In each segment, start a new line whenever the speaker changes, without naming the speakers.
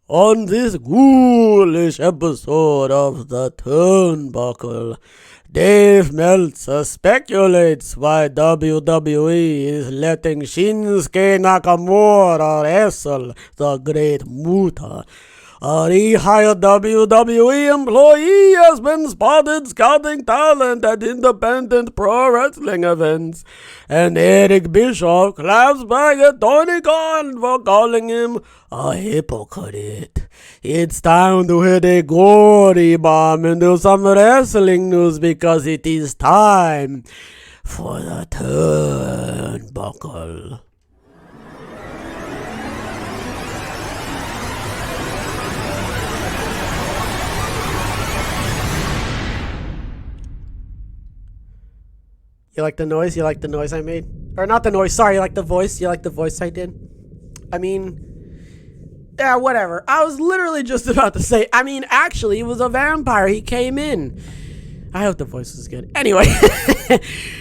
On this ghoulish episode of the Turnbuckle, Dave Meltzer speculates why WWE is letting Shinsuke Nakamura wrestle the Great Muta. A rehired WWE employee has been spotted scouting talent at independent pro wrestling events, and Eric Bischoff claps back at Tony Khan for calling him a hypocrite. It's time to hit a glory bomb into some wrestling news because it is time for the Turnbuckle. You like the noise? You like the noise I made? Or not the noise, sorry, you like the voice? You like the voice I did? I mean, yeah, whatever. I was literally just about to say, actually, he was a vampire. He came in. I hope the voice is good. Anyway,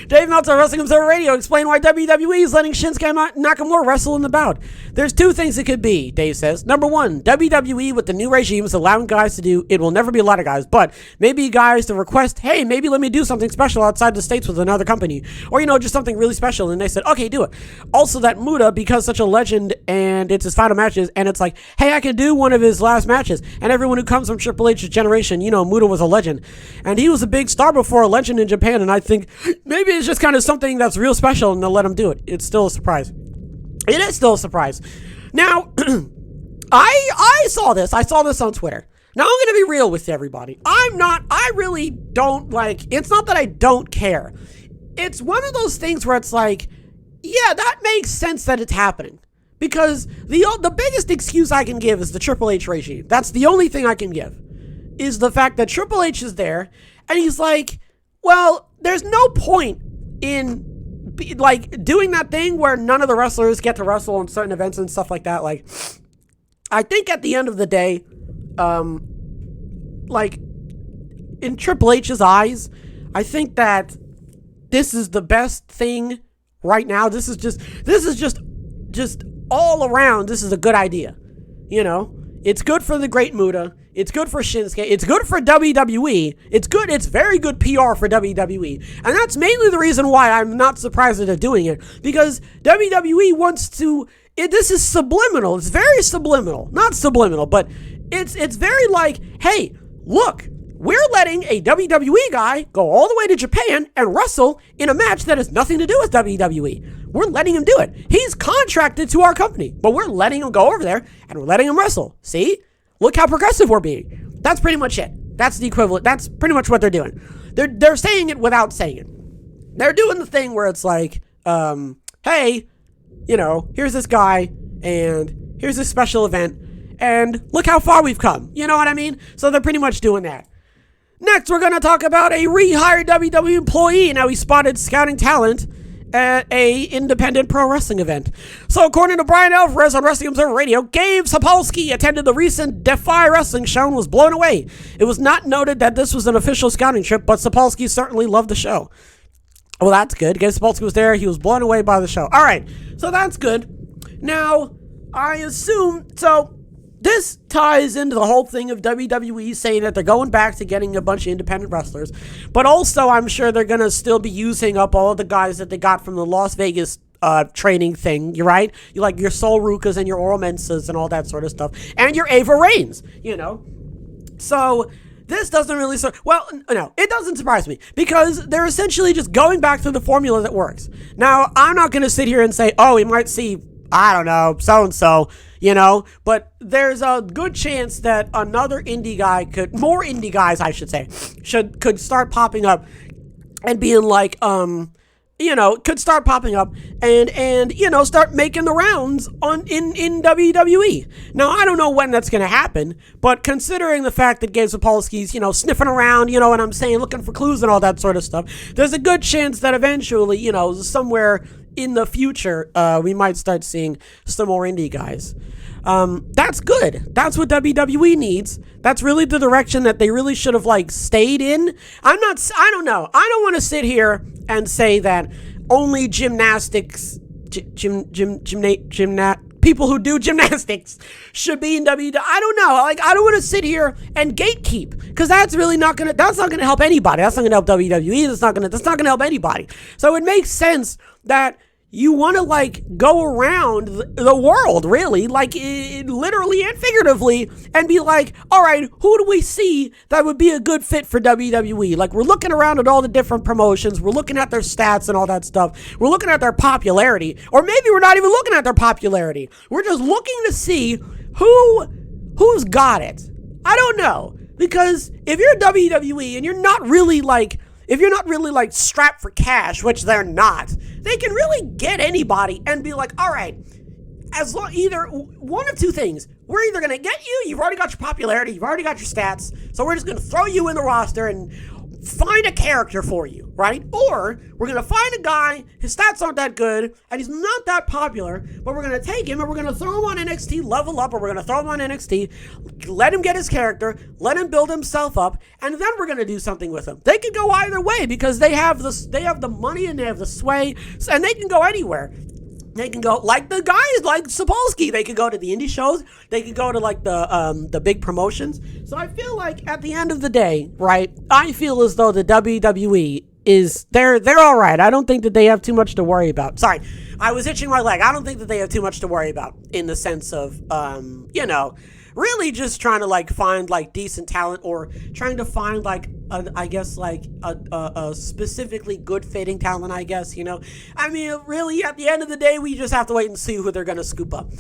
Dave Meltzer, Wrestling Observer Radio, explain why WWE is letting Shinsuke Nakamura wrestle in the bout. There's two things it could be, Dave says. Number one, WWE with the new regime is allowing guys to do, it will never be a lot of guys, but maybe guys to request, hey, maybe let me do something special outside the States with another company. Or, just something really special. And they said, okay, do it. Also, that Muta, because such a legend and it's his final matches, and it's like, hey, I can do one of his last matches. And everyone who comes from Triple H's generation, Muta was a legend. And he was a big star before, a legend in Japan, and I think maybe it's just kind of something that's real special and they'll let him do it. It's still a surprise. It is still a surprise. Now, I saw this on Twitter. Now, I'm going to be real with everybody. I really don't it's not that I don't care. It's one of those things where it's like, yeah, that makes sense that it's happening. Because the biggest excuse I can give is the Triple H regime. That's the only thing I can give, is the fact that Triple H is there. And he's like, well, there's no point in doing that thing where none of the wrestlers get to wrestle on certain events and stuff like that. I think at the end of the day, in Triple H's eyes, I think that this is the best thing right now. This is just all around. This is a good idea. It's good for the Great Muta. It's good for Shinsuke. It's good for WWE. It's very good PR for WWE. And that's mainly the reason why I'm not surprised that they're doing it. Because WWE wants to, this is subliminal. It's very subliminal. Not subliminal, but it's very like, hey, look, we're letting a WWE guy go all the way to Japan and wrestle in a match that has nothing to do with WWE. We're letting him do it. He's contracted to our company, but we're letting him go over there and we're letting him wrestle. See? Look how progressive we're being. That's pretty much it. That's the equivalent. That's pretty much what they're doing. They're saying it without saying it. They're doing the thing where it's like, hey, here's this guy and here's this special event and look how far we've come. You know what I mean? So they're pretty much doing that. Next, we're going to talk about a rehired WWE employee. Now he spotted scouting talent at a independent pro wrestling event. So according to Brian Alvarez on Wrestling Observer Radio, Gabe Sapolsky attended the recent Defy Wrestling show and was blown away. It was not noted that this was an official scouting trip, but Sapolsky certainly loved the show. Well, that's good. Gabe Sapolsky was there. He was blown away by the show. All right, so that's good. Now, I assume, so this ties into the whole thing of WWE saying that they're going back to getting a bunch of independent wrestlers. But also, I'm sure they're going to still be using up all of the guys that they got from the Las Vegas training thing. You're right. You like your Sol Rucas and your Oro Mensahs and all that sort of stuff. And your Ava Reigns, So this doesn't really, no, it doesn't surprise me. Because they're essentially just going back to the formula that works. Now, I'm not going to sit here and say, oh, we might see, I don't know, so-and-so, but there's a good chance that another indie guy more indie guys, I should say, could start popping up and being like, could start popping up and start making the rounds in WWE. Now, I don't know when that's going to happen, but considering the fact that Gabe Sapolsky's, sniffing around, what I'm saying, looking for clues and all that sort of stuff, there's a good chance that eventually, somewhere in the future, we might start seeing some more indie guys. That's good. That's what WWE needs. That's really the direction that they really should have stayed in. I don't know. I don't want to sit here and say that only gymnastics, people people who do gymnastics should be in WWE. I don't know. Like, I don't want to sit here and gatekeep, because that's really not gonna help anybody. That's not gonna help WWE. That's not gonna help anybody. So it makes sense that you want to, like, go around the world, really, like, literally and figuratively, and be like, all right, who do we see that would be a good fit for WWE? Like, we're looking around at all the different promotions. We're looking at their stats and all that stuff. We're looking at their popularity. Or maybe we're not even looking at their popularity. We're just looking to see who's got it. I don't know. Because if you're WWE and you're not really, like, strapped for cash, which they're not, they can really get anybody and be like, all right, either one of two things. We're either going to get you, you've already got your popularity, you've already got your stats, so we're just going to throw you in the roster and find a character for you, right? Or we're going to find a guy, his stats aren't that good, and he's not that popular, but we're going to take him and we're going to throw him on NXT, level up, or we're going to throw him on NXT, let him get his character, let him build himself up, and then we're going to do something with him. They could go either way, because they have the money and they have the sway, and they can go anywhere. They can go, like the guys like Sapolsky, they could go to the indie shows, they could go to, like, the big promotions. So I feel like at the end of the day, right, I feel as though the WWE they're all right. I don't think that they have too much to worry about. Sorry, I was itching my leg. I don't think that they have too much to worry about, in the sense of, really just trying to, like, find, like, decent talent, or trying to find, like, a specifically good fitting talent, I guess, I mean, really, at the end of the day, we just have to wait and see who they're going to scoop up.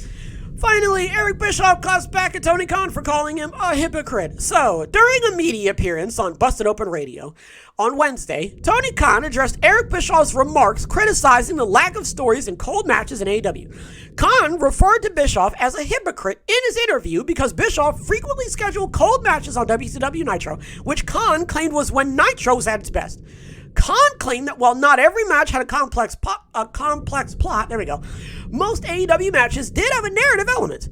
Finally, Eric Bischoff claps back at Tony Khan for calling him a hypocrite. So, during a media appearance on Busted Open Radio on Wednesday, Tony Khan addressed Eric Bischoff's remarks criticizing the lack of stories and cold matches in AEW. Khan referred to Bischoff as a hypocrite in his interview because Bischoff frequently scheduled cold matches on WCW Nitro, which Khan claimed was when Nitro was at its best. Khan claimed that while not every match had a complex plot, there we go, most AEW matches did have a narrative element.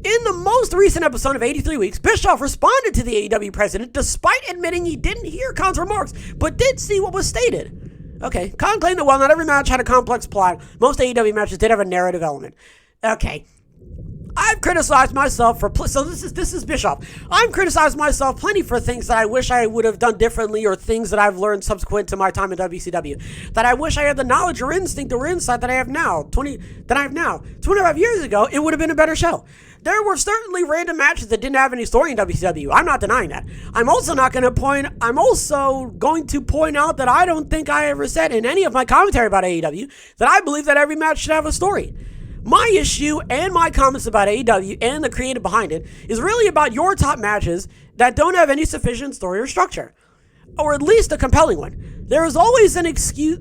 In the most recent episode of 83 Weeks, Bischoff responded to the AEW president despite admitting he didn't hear Khan's remarks, but did see what was stated. Okay, Khan claimed that while not every match had a complex plot, most AEW matches did have a narrative element. Okay. I've criticized myself for, so this is Bischoff. I've criticized myself plenty for things that I wish I would have done differently, or things that I've learned subsequent to my time in WCW, that I wish I had the knowledge or instinct or insight that I have now. 25 years ago, it would have been a better show. There were certainly random matches that didn't have any story in WCW. I'm not denying that. I'm also going to point out that I don't think I ever said in any of my commentary about AEW that I believe that every match should have a story. My issue and my comments about AEW and the creative behind it is really about your top matches that don't have any sufficient story or structure, or at least a compelling one. There is always an excuse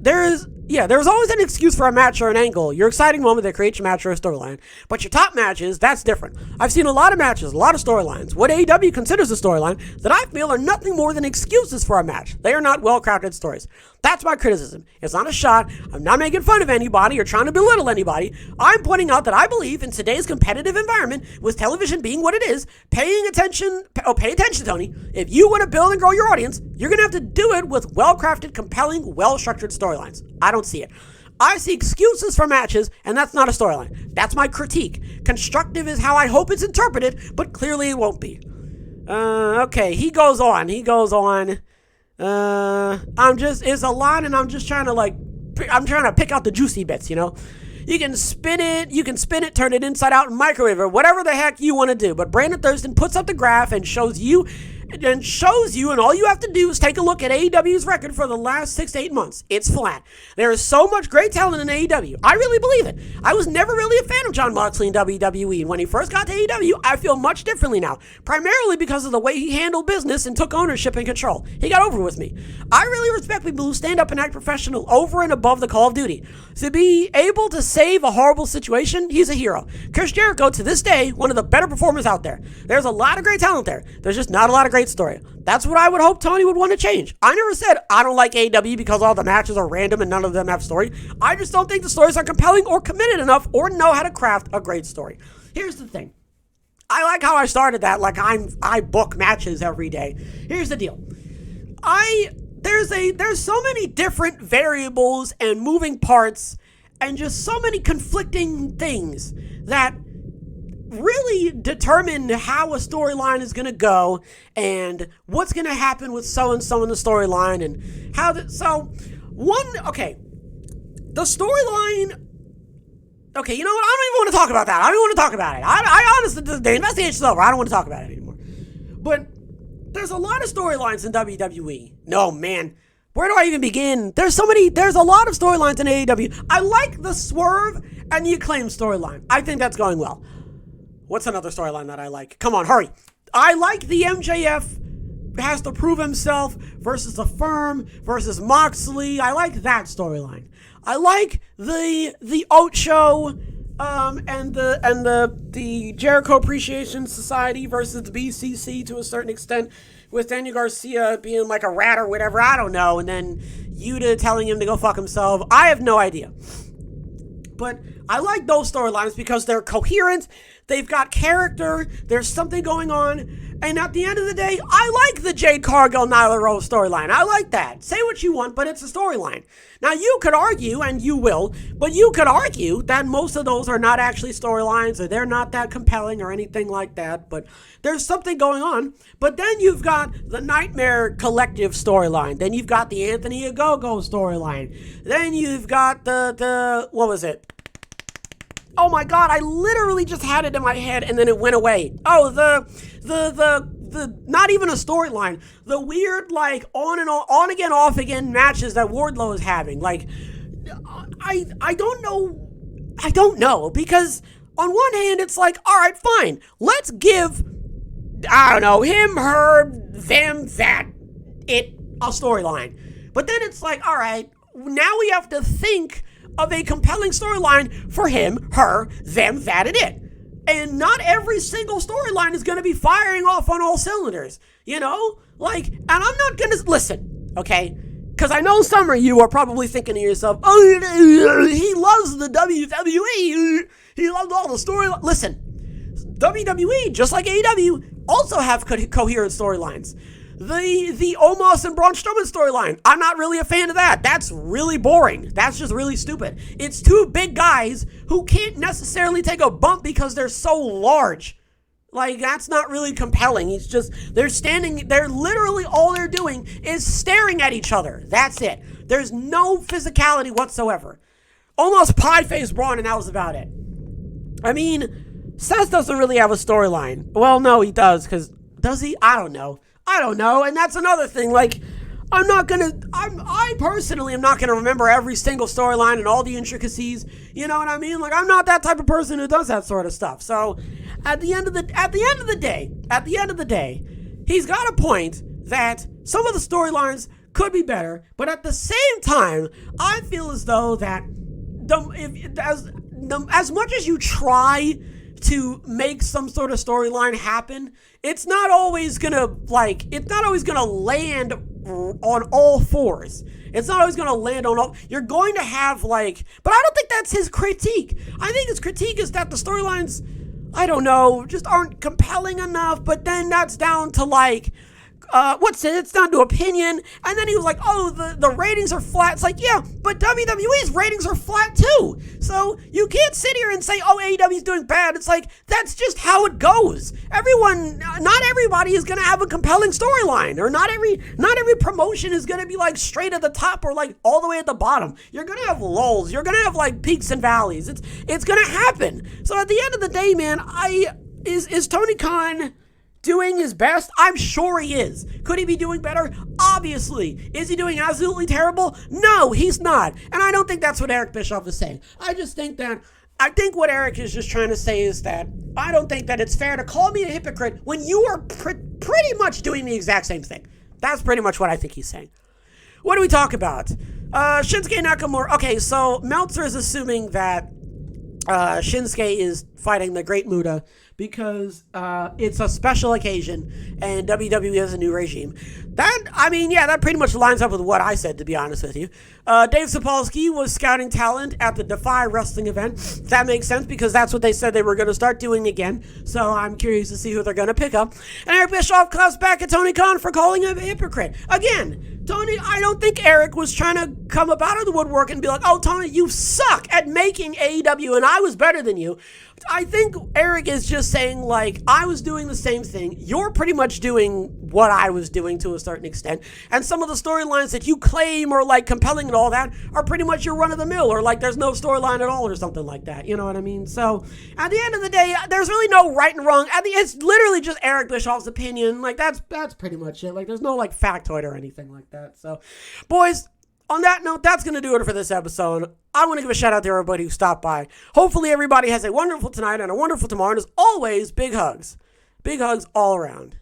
for a match or an angle, your exciting moment that creates your match or a storyline. But your top matches, that's different. I've seen a lot of matches, a lot of storylines, what AEW considers a storyline, that I feel are nothing more than excuses for a match. They are not well-crafted stories. That's my criticism. It's not a shot. I'm not making fun of anybody or trying to belittle anybody. I'm pointing out that I believe in today's competitive environment, with television being what it is, pay attention, Tony. If you want to build and grow your audience, you're going to have to do it with well-crafted, compelling, well-structured storylines. I don't see it. I see excuses for matches, and that's not a storyline. That's my critique. Constructive is how I hope it's interpreted, but clearly it won't be. Okay, he goes on. It's a line, and I'm trying to pick out the juicy bits, You can spin it, turn it inside out, and microwave it, whatever the heck you want to do. But Brandon Thurston puts up the graph and shows you, and all you have to do is take a look at AEW's record for the last 6 to 8 months. It's flat. There is so much great talent in AEW. I really believe it. I was never really a fan of Jon Moxley in WWE, and when he first got to AEW, I feel much differently now, primarily because of the way he handled business and took ownership and control. He got over with me. I really respect people who stand up and act professional over and above the call of duty. To be able to save a horrible situation, he's a hero. Chris Jericho, to this day, one of the better performers out there. There's a lot of great talent there. There's just not a lot of great story. That's what I would hope Tony would want to change. I never said I don't like AEW because all the matches are random and none of them have story. I just don't think the stories are compelling or committed enough or know how to craft a great story. Here's the thing. I like how I started that, like I book matches every day. Here's the deal. There's so many different variables and moving parts and just so many conflicting things that really determine how a storyline is going to go and what's going to happen with so-and-so in the storyline and how the storyline. Okay, you know what? I don't even want to talk about that. I don't even want to talk about it. I honestly, the investigation's over. I don't want to talk about it anymore. But there's a lot of storylines in WWE. No, man. Where do I even begin? There's a lot of storylines in AEW. I like the Swerve and the Acclaim storyline. I think that's going well. What's another storyline that I like? Come on, hurry. I like the MJF has to prove himself versus the Firm versus Moxley. I like that storyline. I like the Ocho and the Jericho Appreciation Society versus the BCC to a certain extent, with Daniel Garcia being like a rat or whatever, I don't know, and then Yuta telling him to go fuck himself. I have no idea. But I like those storylines because they're coherent, they've got character, there's something going on, and at the end of the day, I like the Jade Cargill Nyla Rose storyline. I like that. Say what you want, but it's a storyline. Now, you could argue, and you will, but you could argue that most of those are not actually storylines, or they're not that compelling or anything like that, but there's something going on. But then you've got the Nightmare Collective storyline. Then you've got the Anthony Ogogo storyline. Then you've got the what was it? Oh my God, I literally just had it in my head and then it went away. Oh, the not even a storyline. The weird, like, on again, off again matches that Wardlow is having. Like, I don't know, because on one hand, it's like, all right, fine. Let's give, I don't know, him, her, them, that, it, a storyline. But then it's like, all right, now we have to think of a compelling storyline for him, her, them, that, and it. And not every single storyline is going to be firing off on all cylinders, you know? Like, and I'm not going to, listen, okay? Because I know some of you are probably thinking to yourself, oh, he loves the WWE. He loves all the storylines. Listen, WWE, just like AEW, also have coherent storylines. The Omos and Braun Strowman storyline, I'm not really a fan of that. That's really boring. That's just really stupid. It's two big guys who can't necessarily take a bump because they're so large. Like, that's not really compelling. It's just, they're literally, all they're doing is staring at each other. That's it. There's no physicality whatsoever. Almost pie-faced Braun, and that was about it. I mean, Seth doesn't really have a storyline. Well, no, he does, because, does he? I don't know, and that's another thing. Like, I personally am not gonna remember every single storyline and all the intricacies. You know what I mean? Like, I'm not that type of person who does that sort of stuff. So, at the end of the day, he's got a point that some of the storylines could be better, but at the same time, I feel as though that as much as you try to make some sort of storyline happen, it's not always gonna land on all fours. It's not always gonna land on all. You're going to have, like, but I don't think that's his critique. I think his critique is that the storylines, I don't know, just aren't compelling enough. But then that's down to, like, it's down to opinion. And then he was like, oh, the ratings are flat. It's like, yeah, but WWE's ratings are flat too. So you can't sit here and say, oh, AEW's doing bad. It's like, that's just how it goes. Not everybody is going to have a compelling storyline, or not every promotion is going to be, like, straight at the top or, like, all the way at the bottom. You're going to have lulls. You're going to have, like, peaks and valleys. It's going to happen. So at the end of the day, man, is Tony Khan doing his best? I'm sure he is. Could he be doing better? Obviously. Is he doing absolutely terrible? No, he's not. And I don't think that's what Eric Bischoff is saying. I think what Eric is just trying to say is that I don't think that it's fair to call me a hypocrite when you are pretty much doing the exact same thing. That's pretty much what I think he's saying. What do we talk about? Shinsuke Nakamura. Okay, so Meltzer is assuming that Shinsuke is fighting the Great Muta because it's a special occasion and WWE has a new regime. That pretty much lines up with what I said, to be honest with you. Dave Sapolsky was scouting talent at the Defy Wrestling event. That makes sense because that's what they said they were going to start doing again. So I'm curious to see who they're going to pick up. And Eric Bischoff cuts back at Tony Khan for calling him a hypocrite. Again, Tony, I don't think Eric was trying to come up out of the woodwork and be like, oh, Tony, you suck at making AEW and I was better than you. I think Eric is just saying, like, I was doing the same thing. You're pretty much doing what I was doing to a certain extent. And some of the storylines that you claim are, like, compelling and all that are pretty much your run-of-the-mill, or, like, there's no storyline at all or something like that. You know what I mean? So, at the end of the day, there's really no right and wrong. It's literally just Eric Bischoff's opinion. Like, that's pretty much it. Like, there's no, like, factoid or anything like that. So, boys, on that note, that's going to do it for this episode. I want to give a shout out to everybody who stopped by. Hopefully everybody has a wonderful tonight and a wonderful tomorrow. And as always, big hugs. Big hugs all around.